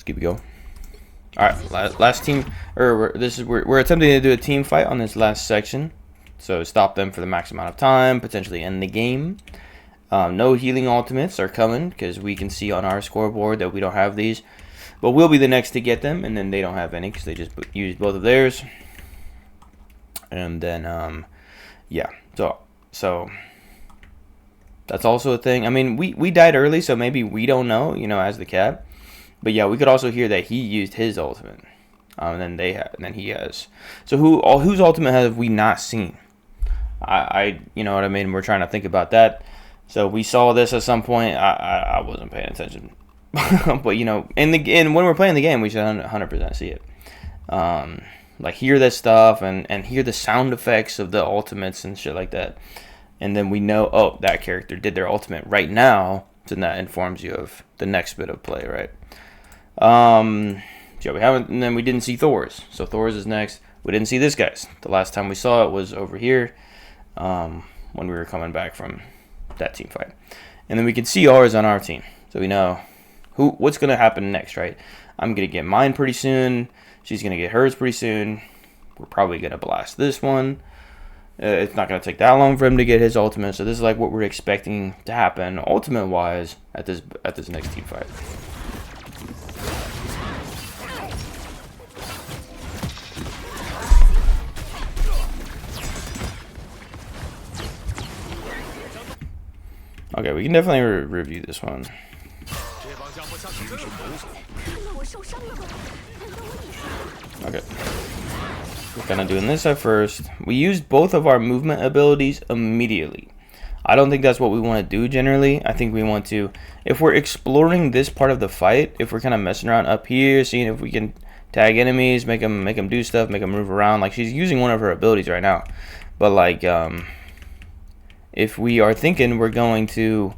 keep it going. All right, last team, or we're attempting to do a team fight on this last section, so stop them for the max amount of time, potentially end the game. No healing ultimates are coming because we can see on our scoreboard that we don't have these, but we'll be the next to get them, and then they don't have any because they just used both of theirs. And then yeah, so that's also a thing. I mean, we died early, so maybe we don't know, as the cat. But yeah, we could also hear that he used his ultimate, and then he has. So whose ultimate have we not seen? You know what I mean. We're trying to think about that. So we saw this at some point. I wasn't paying attention, but when we're playing the game, we should 100% see it. Like hear this stuff and hear the sound effects of the ultimates and shit like that, and then we know, oh, that character did their ultimate right now. So that informs you of the next bit of play, right? Yeah, we haven't, and then we didn't see Thor's. So Thor's is next. We didn't see this guy's. The last time we saw it was over here, when we were coming back from that team fight. And then we can see ours on our team. So we know what's gonna happen next, right? I'm gonna get mine pretty soon. She's gonna get hers pretty soon. We're probably gonna blast this one. It's not gonna take that long for him to get his ultimate. So this is like what we're expecting to happen, ultimate wise, at this next team fight. Okay, we can definitely review this one. Okay. We're kind of doing this at first. We used both of our movement abilities immediately. I don't think that's what we want to do generally. I think we want to, if we're exploring this part of the fight, if we're kind of messing around up here, seeing if we can tag enemies, make them do stuff, make them move around. Like, she's using one of her abilities right now. But like, if we are thinking we're going to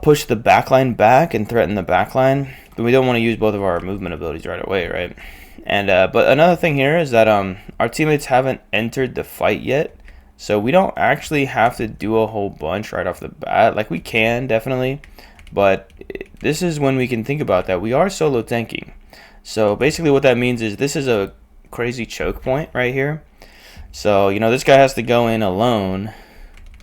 push the backline back and threaten the backline, then we don't want to use both of our movement abilities right away, right? And but another thing here is that our teammates haven't entered the fight yet, so we don't actually have to do a whole bunch right off the bat. Like, we can definitely, but this is when we can think about that. We are solo tanking, so basically what that means is this is a crazy choke point right here. So this guy has to go in alone,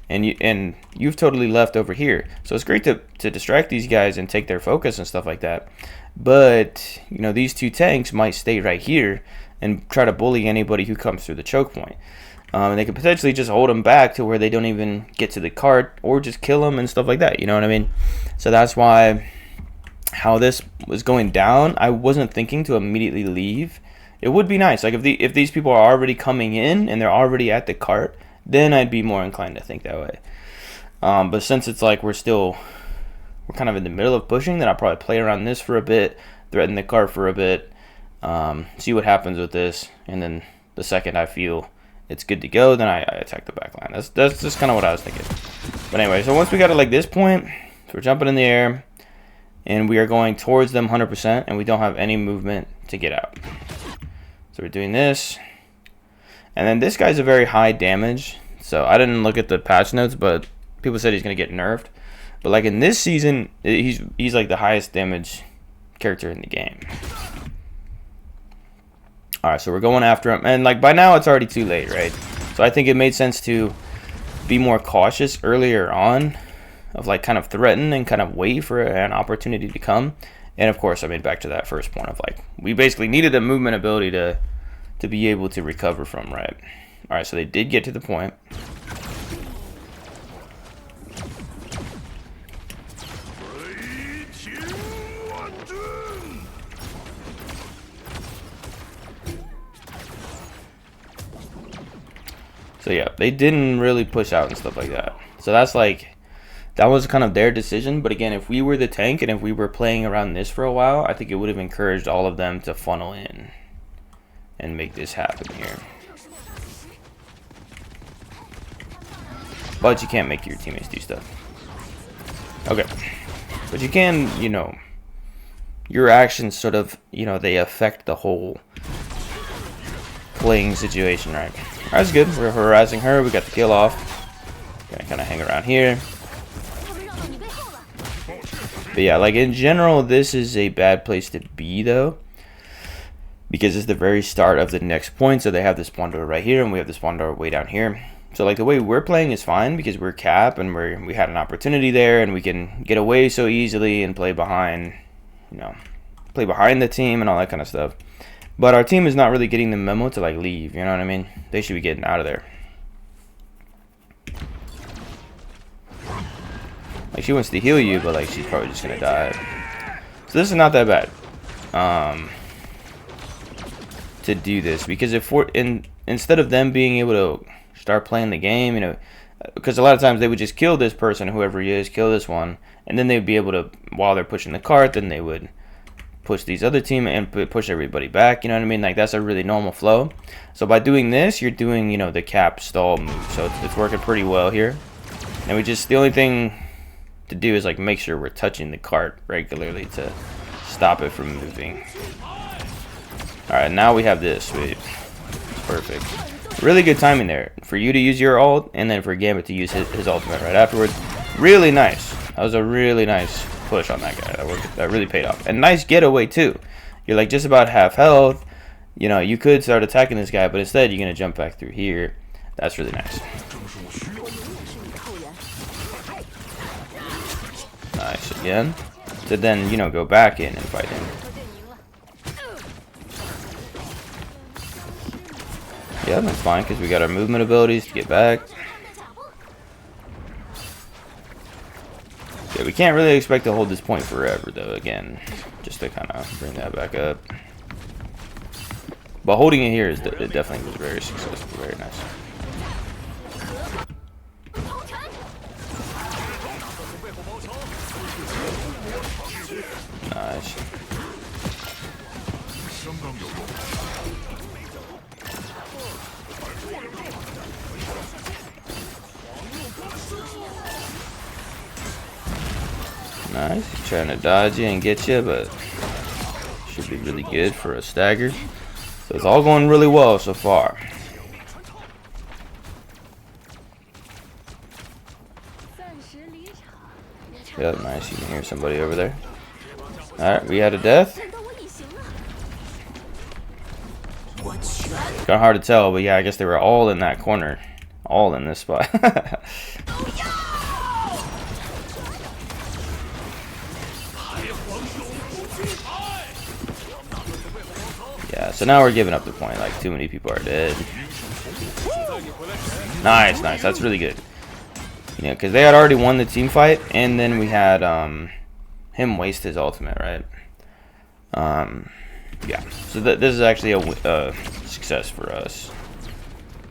and you've totally left over here. So it's great to distract these guys and take their focus and stuff like that. But these two tanks might stay right here and try to bully anybody who comes through the choke point. And they could potentially just hold them back to where they don't even get to the cart, or just kill them and stuff like that. You know what I mean? So that's why how this was going down, I wasn't thinking to immediately leave. It would be nice, like if these people are already coming in and they're already at the cart, then I'd be more inclined to think that way. But since it's like we're kind of in the middle of pushing, then I'll probably play around this for a bit, threaten the cart for a bit, see what happens with this, and then the second I feel it's good to go, then I attack the back line. That's just kind of what I was thinking. But anyway, so once we got to like this point, so we're jumping in the air, and we are going towards them 100%, and we don't have any movement to get out. So we're doing this, and then this guy's a very high damage. So I didn't look at the patch notes, but people said he's gonna get nerfed. But like in this season, he's like the highest damage character in the game. All right, so we're going after him, and like by now it's already too late, right? So I think it made sense to be more cautious earlier on, of like kind of threaten and kind of wait for an opportunity to come. And of course, I mean, back to that first point of like, we basically needed a movement ability to be able to recover from, right? All right, so they did get to the point. So yeah, they didn't really push out and stuff like that. So that's like, that was kind of their decision. But again, if we were the tank and if we were playing around this for a while, I think it would have encouraged all of them to funnel in and make this happen here. But you can't make your teammates do stuff. Okay. But you can, your actions sort of, they affect the whole playing situation, right? That's good. We're harassing her. We got the kill off. Gonna kind of hang around here. But yeah, like in general, this is a bad place to be though, because it's the very start of the next point. So they have the spawn door right here, and we have the spawn door way down here. So like the way we're playing is fine because we're cap and we had an opportunity there, and we can get away so easily and play behind, you know, play behind the team and all that kind of stuff. But our team is not really getting the memo to like leave. You know what I mean? They should be getting out of there. Like she wants to heal you, but like she's probably just gonna die. So this is not that bad to do this, because if instead of them being able to start playing the game, you know, because a lot of times they would just kill this person, whoever he is, kill this one, and then they'd be able to, while they're pushing the cart, then they would push these other team and push everybody back. You know what I mean? Like that's a really normal flow. So by doing this, you're doing, you know, the cap stall move. So it's working pretty well here. And we just, the only thing to do is like make sure we're touching the cart regularly to stop it from moving. Alright, now we have this. Sweet. It's perfect. Really good timing there for you to use your ult, and then for Gambit to use his ultimate right afterwards. Really nice. That was a really nice push on that guy. That really paid off. And nice getaway too. You're like just about half health. You know, you could start attacking this guy, but instead you're gonna jump back through here. That's really nice. Nice again. To then, you know, go back in and fight him. Yeah, that's fine because we got our movement abilities to get back. Yeah, we can't really expect to hold this point forever though, again, just to kind of bring that back up. But holding it here it definitely was very successful, very nice. Nice. Nice. He's trying to dodge you and get you, but should be really good for a stagger. So it's all going really well so far. Yeah, nice. You can hear somebody over there. Alright, we had a death. Kind of hard to tell, but yeah, I guess they were all in that corner. All in this spot. Yeah, so now we're giving up the point. Like, too many people are dead. Nice, nice. That's really good. You know, because they had already won the team fight, and then we had him waste his ultimate, right? Yeah. So this is actually a success for us.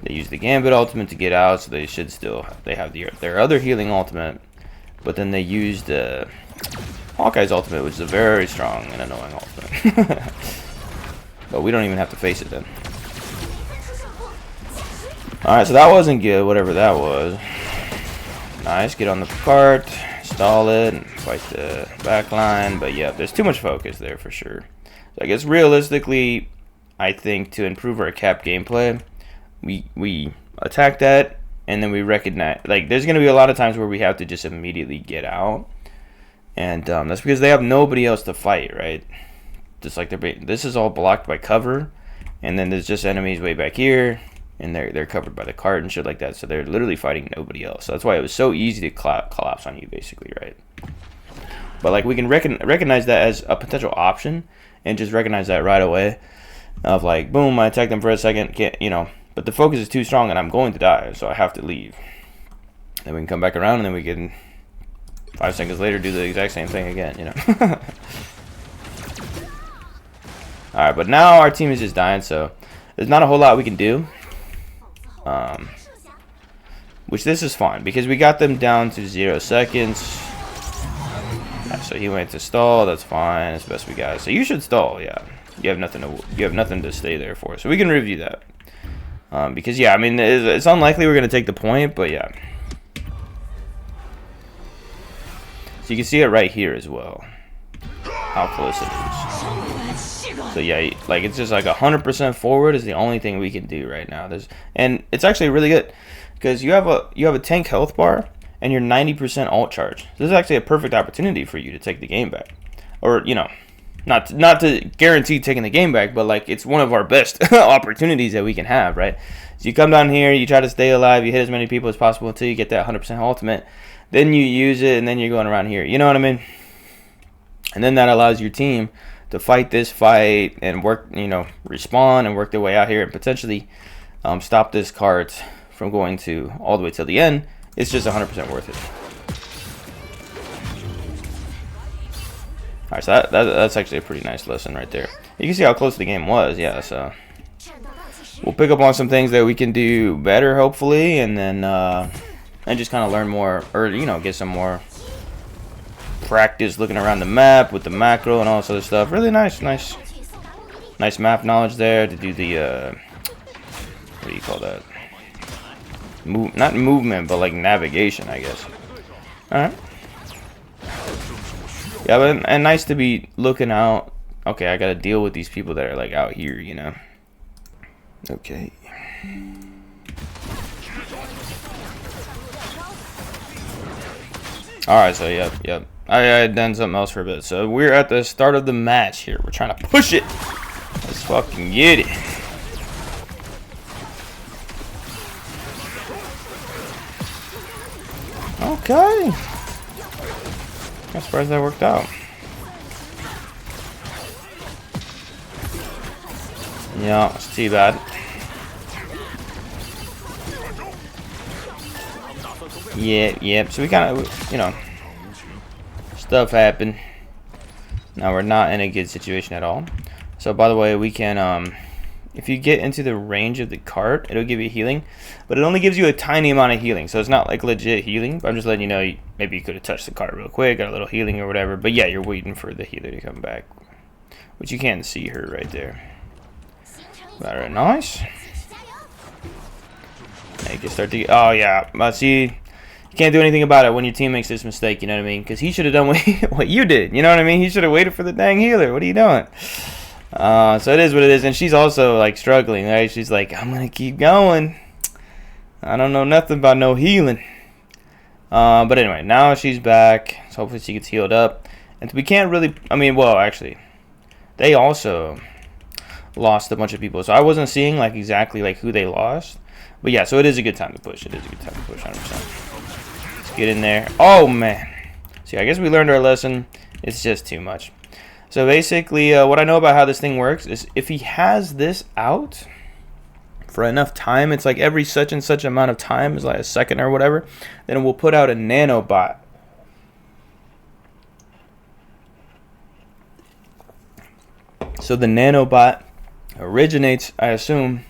They used the Gambit ultimate to get out, so they should still they have their other healing ultimate, but then they used Hawkeye's ultimate, which is a very strong and annoying ultimate. But we don't even have to face it then. Alright, so that wasn't good, whatever that was. Nice, get on the cart, stall it, and fight the back line. But yeah, there's too much focus there for sure. So I guess realistically, I think to improve our cap gameplay, we attack that, and then we recognize, like, there's going to be a lot of times where we have to just immediately get out. And that's because they have nobody else to fight, right? Just like this is all blocked by cover, and then there's just enemies way back here, and they're covered by the cart and shit like that. So they're literally fighting nobody else. So that's why it was so easy to collapse on you, basically, right? But like we can recognize that as a potential option, and just recognize that right away. Of like, boom, I attack them for a second, can't, you know, but the focus is too strong, and I'm going to die, so I have to leave. Then we can come back around, and then we can 5 seconds later do the exact same thing again, you know. Alright, but now our team is just dying, so there's not a whole lot we can do. Which this is fine, because we got them down to 0 seconds. Right, so he went to stall, that's fine, that's the best we got. So you should stall, yeah. You have nothing to stay there for. So we can review that. Because yeah, I mean, it's unlikely we're going to take the point, but yeah. So you can see it right here as well. How close it is. So yeah, like it's just like 100% forward is the only thing we can do right now. And it's actually really good because you have a tank health bar, and you're 90% ult charge. This is actually a perfect opportunity for you to take the game back. Or, you know, not to guarantee taking the game back, but like it's one of our best opportunities that we can have, right? So you come down here, you try to stay alive, you hit as many people as possible until you get that 100% ultimate. Then you use it, and then you're going around here. You know what I mean? And then that allows your team to fight this fight and work, you know, respawn and work their way out here and potentially stop this cart from going to all the way till the end. It's just 100% worth it. Alright, so that's actually a pretty nice lesson right there. You can see how close the game was, yeah, so we'll pick up on some things that we can do better, hopefully, and then and just kind of learn more, or, you know, get some more practice looking around the map with the macro and all this other stuff. Really nice map knowledge there to do the what do you call that? Not movement, but like navigation, I guess. All right. Yeah, but and nice to be looking out. Okay, I gotta deal with these people that are like out here, you know. Okay. Alright, so yep. I had done something else for a bit. So we're at the start of the match here. We're trying to push it. Let's fucking get it. Okay. I'm surprised that worked out. Yeah, it's too bad. Yeah. So we kind of, you know, stuff happened. Now we're not in a good situation at all. So by the way, we can, if you get into the range of the cart, it'll give you healing, but it only gives you a tiny amount of healing. So it's not like legit healing. But I'm just letting you know, maybe you could have touched the cart real quick, got a little healing or whatever. But yeah, you're waiting for the healer to come back, which you can't see her right there. Very nice. Now you can start to. Oh yeah, see. You can't do anything about it when your team makes this mistake, you know what I mean? Because he should have done what you did, you know what I mean? He should have waited for the dang healer. What are you doing? So it is what it is. And she's also, like, struggling, right? She's like, I'm going to keep going. I don't know nothing about no healing. But anyway, now she's back. So hopefully she gets healed up. And we can't really, I mean, well, actually, they also lost a bunch of people. So I wasn't seeing, like, exactly, like, who they lost. But yeah, so it is a good time to push. It is a good time to push, 100%. Get in there. Oh man. See, I guess we learned our lesson. It's just too much. So basically, what I know about how this thing works is if he has this out for enough time, it's like every such and such amount of time, is like a second or whatever, then we'll put out a nanobot. So the nanobot originates, I assume,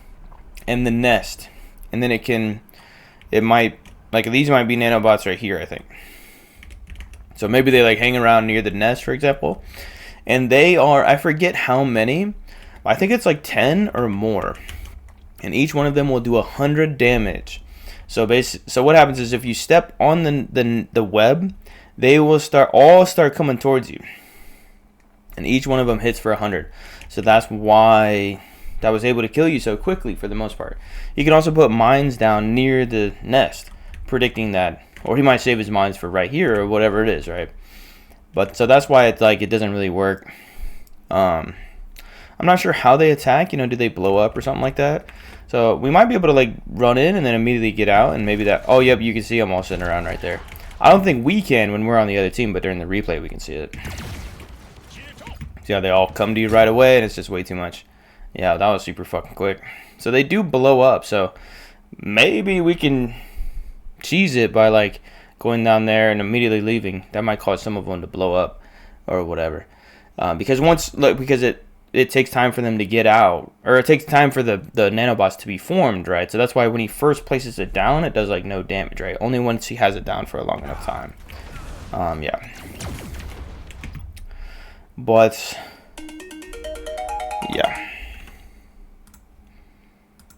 in the nest, and then it might. Like, these might be nanobots right here, I think. So maybe they, like, hang around near the nest, for example. And they are, I forget how many. I think it's like 10 or more. And each one of them will do 100 damage. So what happens is if you step on the web, they will all start coming towards you. And each one of them hits for 100. So that's why that was able to kill you so quickly for the most part. You can also put mines down near the nest, predicting that, or he might save his mines for right here or whatever it is, right? But so that's why it's like it doesn't really work. I'm not sure how they attack. You know, do they blow up or something like that? So we might be able to like run in and then immediately get out, and maybe that. Oh, yep, you can see them all sitting around right there. I don't think we can when we're on the other team, but during the replay we can see it. See how they all come to you right away, and it's just way too much. Yeah, that was super fucking quick. So they do blow up. So maybe we can cheese it by like going down there and immediately leaving. That might cause some of them to blow up or whatever. Because it takes time for them to get out, or it takes time for the nanobots to be formed, right? So that's why when he first places it down, it does like no damage, right? Only once he has it down for a long enough time. Yeah. But yeah.